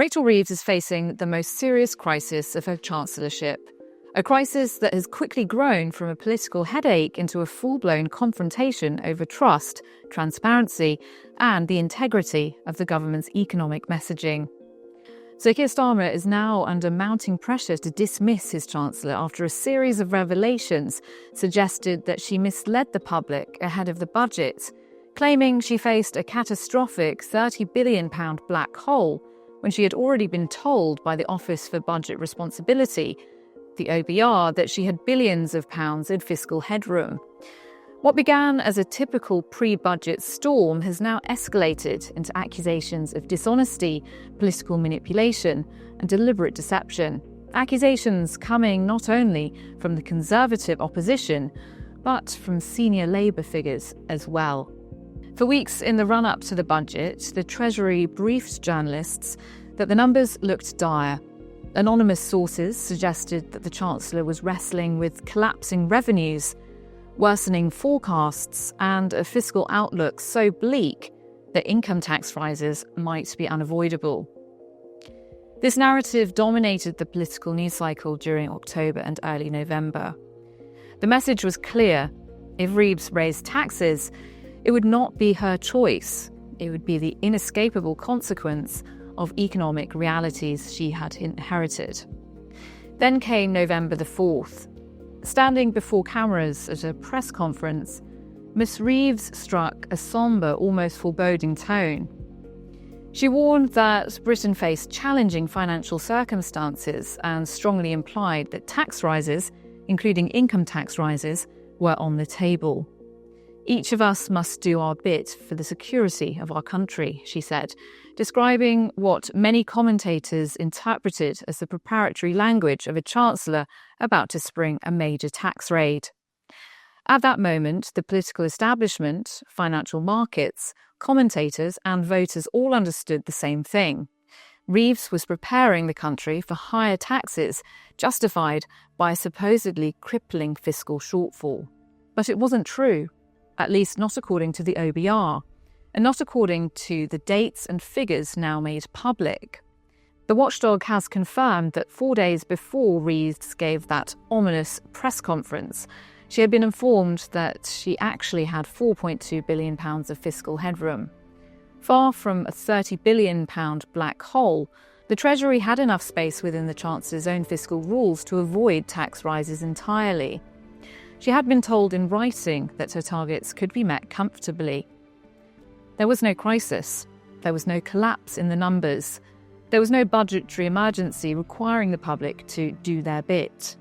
Rachel Reeves is facing the most serious crisis of her chancellorship, a crisis that has quickly grown from a political headache into a full-blown confrontation over trust, transparency, and the integrity of the government's economic messaging. So Keir Starmer is now under mounting pressure to dismiss his chancellor after a series of revelations suggested that she misled the public ahead of the budget, claiming she faced a catastrophic £30 billion black hole when she had already been told by the Office for Budget Responsibility, the OBR, that she had billions of pounds in fiscal headroom. What began as a typical pre-budget storm has now escalated into accusations of dishonesty, political manipulation, and deliberate deception. Accusations coming not only from the Conservative opposition, but from senior Labour figures as well. For weeks in the run-up to the budget, the Treasury briefed journalists that the numbers looked dire. Anonymous sources suggested that the Chancellor was wrestling with collapsing revenues, worsening forecasts, and a fiscal outlook so bleak that income tax rises might be unavoidable. This narrative dominated the political news cycle during October and early November. The message was clear: if Reeves raised taxes, it would not be her choice. It would be the inescapable consequence of economic realities she had inherited. Then came November the 4th. Standing before cameras at a press conference, Miss Reeves struck a sombre, almost foreboding tone. She warned that Britain faced challenging financial circumstances and strongly implied that tax rises, including income tax rises, were on the table. Each of us must do our bit for the security of our country, she said, describing what many commentators interpreted as the preparatory language of a chancellor about to spring a major tax raid. At that moment, the political establishment, financial markets, commentators and voters all understood the same thing. Reeves was preparing the country for higher taxes justified by a supposedly crippling fiscal shortfall. But it wasn't true, at least not according to the OBR, and not according to the dates and figures now made public. The watchdog has confirmed that 4 days before Reeves gave that ominous press conference, she had been informed that she actually had £4.2 billion of fiscal headroom. Far from a £30 billion black hole, the Treasury had enough space within the Chancellor's own fiscal rules to avoid tax rises entirely. She had been told in writing that her targets could be met comfortably. There was no crisis. There was no collapse in the numbers. There was no budgetary emergency requiring the public to do their bit.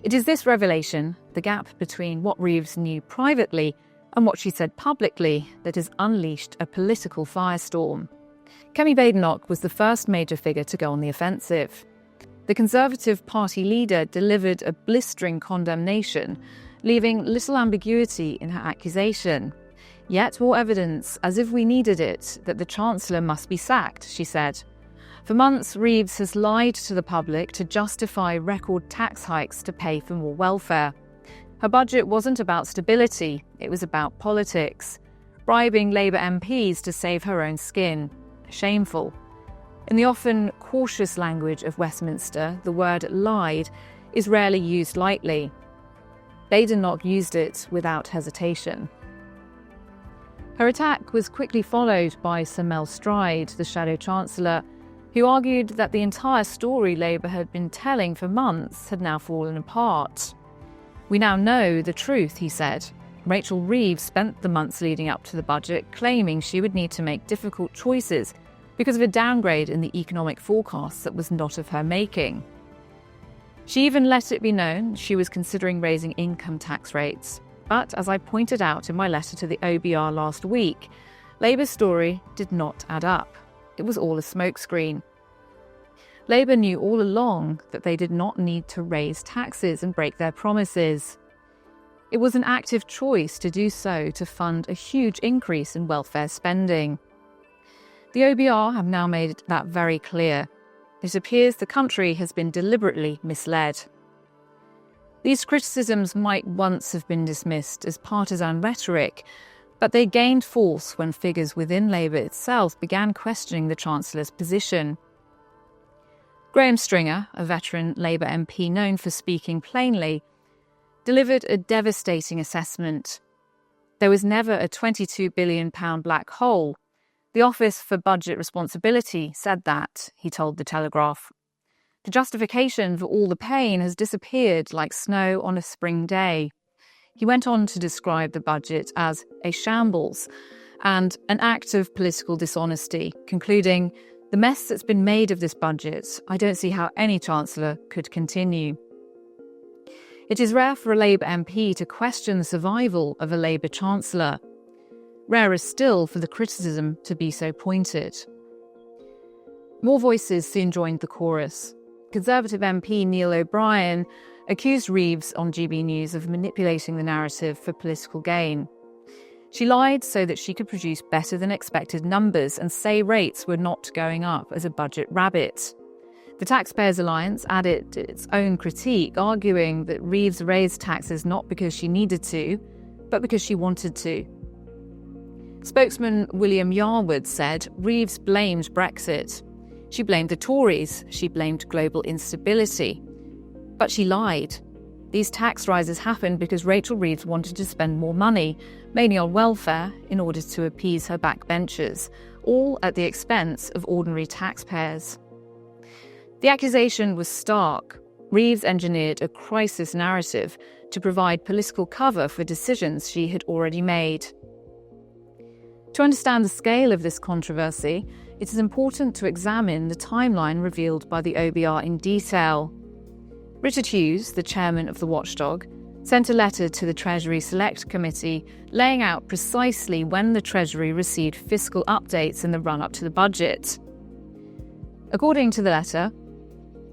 It is this revelation, the gap between what Reeves knew privately and what she said publicly, that has unleashed a political firestorm. Kemi Badenoch was the first major figure to go on the offensive. The Conservative Party leader delivered a blistering condemnation, leaving little ambiguity in her accusation. Yet more evidence, as if we needed it, that the Chancellor must be sacked, she said. For months, Reeves has lied to the public to justify record tax hikes to pay for more welfare. Her budget wasn't about stability, it was about politics, bribing Labour MPs to save her own skin. Shameful. In the often cautious language of Westminster, the word lied is rarely used lightly. Badenoch used it without hesitation. Her attack was quickly followed by Sir Mel Stride, the Shadow Chancellor, who argued that the entire story Labour had been telling for months had now fallen apart. We now know the truth, he said. Rachel Reeves spent the months leading up to the budget claiming she would need to make difficult choices because of a downgrade in the economic forecasts that was not of her making. She even let it be known she was considering raising income tax rates. But, as I pointed out in my letter to the OBR last week, Labour's story did not add up. It was all a smokescreen. Labour knew all along that they did not need to raise taxes and break their promises. It was an active choice to do so to fund a huge increase in welfare spending. The OBR have now made that very clear. It appears the country has been deliberately misled. These criticisms might once have been dismissed as partisan rhetoric, But they gained force when figures within Labour itself began questioning the Chancellor's position. Graham Stringer, a veteran Labour MP known for speaking plainly, delivered a devastating assessment. There was never a £22 billion black hole. The Office for Budget Responsibility said that, he told The Telegraph. The justification for all the pain has disappeared like snow on a spring day. He went on to describe the budget as a shambles and an act of political dishonesty, concluding, "The mess that's been made of this budget, I don't see how any Chancellor could continue." It is rare for a Labour MP to question the survival of a Labour Chancellor. Rarer still for the criticism to be so pointed. More voices soon joined the chorus. Conservative MP Neil O'Brien accused Reeves on GB News of manipulating the narrative for political gain. She lied so that she could produce better than expected numbers and say rates were not going up as a budget rabbit. The Taxpayers Alliance added its own critique, arguing that Reeves raised taxes not because she needed to, but because she wanted to. Spokesman William Yarwood said Reeves blamed Brexit. She blamed the Tories. She blamed global instability. But she lied. These tax rises happened because Rachel Reeves wanted to spend more money, mainly on welfare, in order to appease her backbenchers, all at the expense of ordinary taxpayers. The accusation was stark. Reeves engineered a crisis narrative to provide political cover for decisions she had already made. To understand the scale of this controversy, it is important to examine the timeline revealed by the OBR in detail. Richard Hughes, the chairman of the watchdog, sent a letter to the Treasury Select Committee laying out precisely when the Treasury received fiscal updates in the run-up to the budget. According to the letter,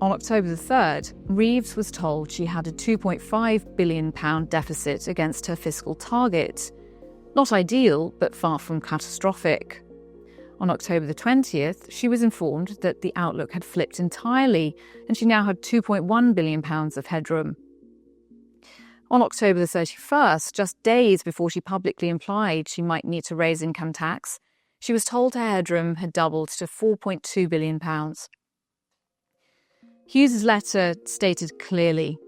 on October the 3rd, Reeves was told she had a £2.5 billion deficit against her fiscal target. Not ideal, but far from catastrophic. On October the 20th, she was informed that the outlook had flipped entirely and she now had £2.1 billion of headroom. On October the 31st, just days before she publicly implied she might need to raise income tax, she was told her headroom had doubled to £4.2 billion. Hughes' letter stated clearly,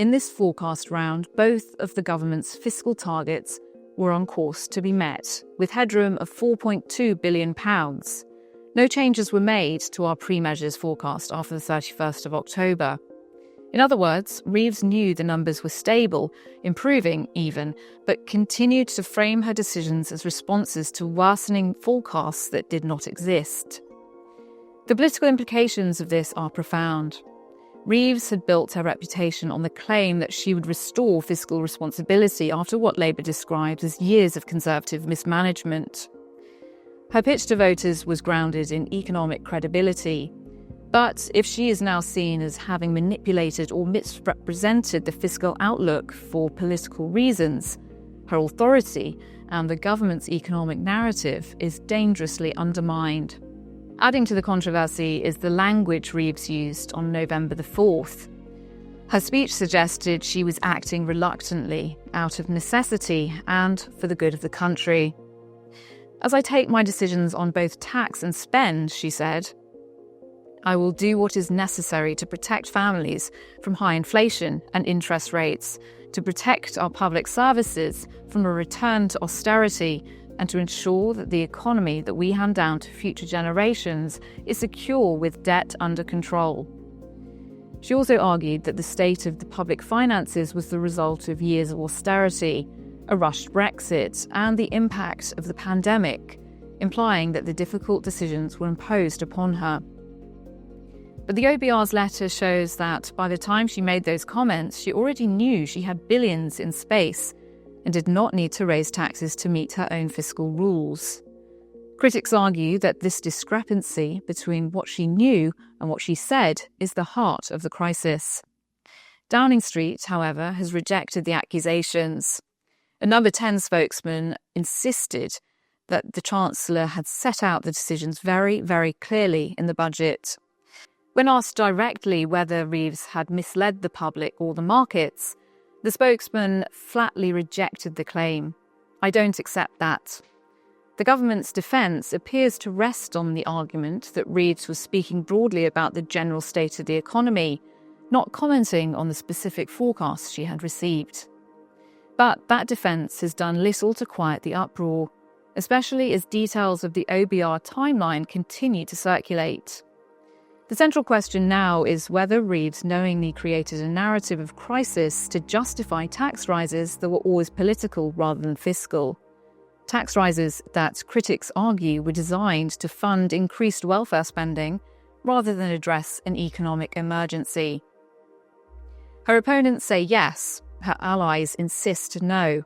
in this forecast round, both of the government's fiscal targets were on course to be met, with headroom of £4.2 billion. No changes were made to our pre-measures forecast after the 31st of October. In other words, Reeves knew the numbers were stable, improving even, but continued to frame her decisions as responses to worsening forecasts that did not exist. The political implications of this are profound. Reeves had built her reputation on the claim that she would restore fiscal responsibility after what Labour describes as years of Conservative mismanagement. Her pitch to voters was grounded in economic credibility. But if she is now seen as having manipulated or misrepresented the fiscal outlook for political reasons, her authority and the government's economic narrative is dangerously undermined. Adding to the controversy is the language Reeves used on November the 4th. Her speech suggested she was acting reluctantly, out of necessity, and for the good of the country. As I take my decisions on both tax and spend, she said, I will do what is necessary to protect families from high inflation and interest rates, to protect our public services from a return to austerity, and to ensure that the economy that we hand down to future generations is secure with debt under control. She also argued that the state of the public finances was the result of years of austerity, a rushed Brexit, and the impact of the pandemic, implying that the difficult decisions were imposed upon her. But the OBR's letter shows that by the time she made those comments, she already knew she had billions in space and did not need to raise taxes to meet her own fiscal rules. Critics argue that this discrepancy between what she knew and what she said is the heart of the crisis. Downing Street, however, has rejected the accusations. A Number 10 spokesman insisted that the Chancellor had set out the decisions very, very clearly in the budget. When asked directly whether Reeves had misled the public or the markets, the spokesman flatly rejected the claim. I don't accept that. The government's defence appears to rest on the argument that Reeves was speaking broadly about the general state of the economy, not commenting on the specific forecasts she had received. But that defence has done little to quiet the uproar, especially as details of the OBR timeline continue to circulate. The central question now is whether Reeves knowingly created a narrative of crisis to justify tax rises that were always political rather than fiscal. Tax rises that critics argue were designed to fund increased welfare spending rather than address an economic emergency. Her opponents say yes, her allies insist no.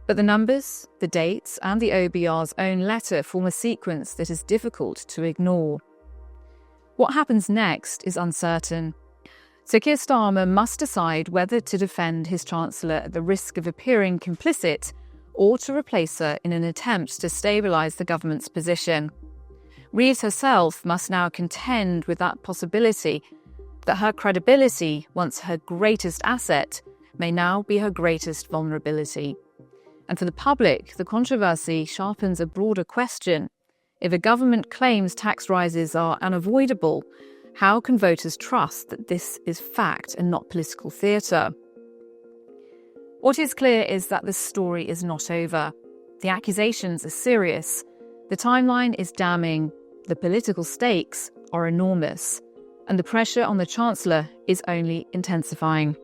But the numbers, the dates, and the OBR's own letter form a sequence that is difficult to ignore. What happens next is uncertain. So Keir Starmer must decide whether to defend his Chancellor at the risk of appearing complicit or to replace her in an attempt to stabilise the government's position. Reeves herself must now contend with that possibility that her credibility, once her greatest asset, may now be her greatest vulnerability. And for the public, the controversy sharpens a broader question. If a government claims tax rises are unavoidable, how can voters trust that this is fact and not political theatre? What is clear is that the story is not over. The accusations are serious, the timeline is damning, the political stakes are enormous, and the pressure on the Chancellor is only intensifying.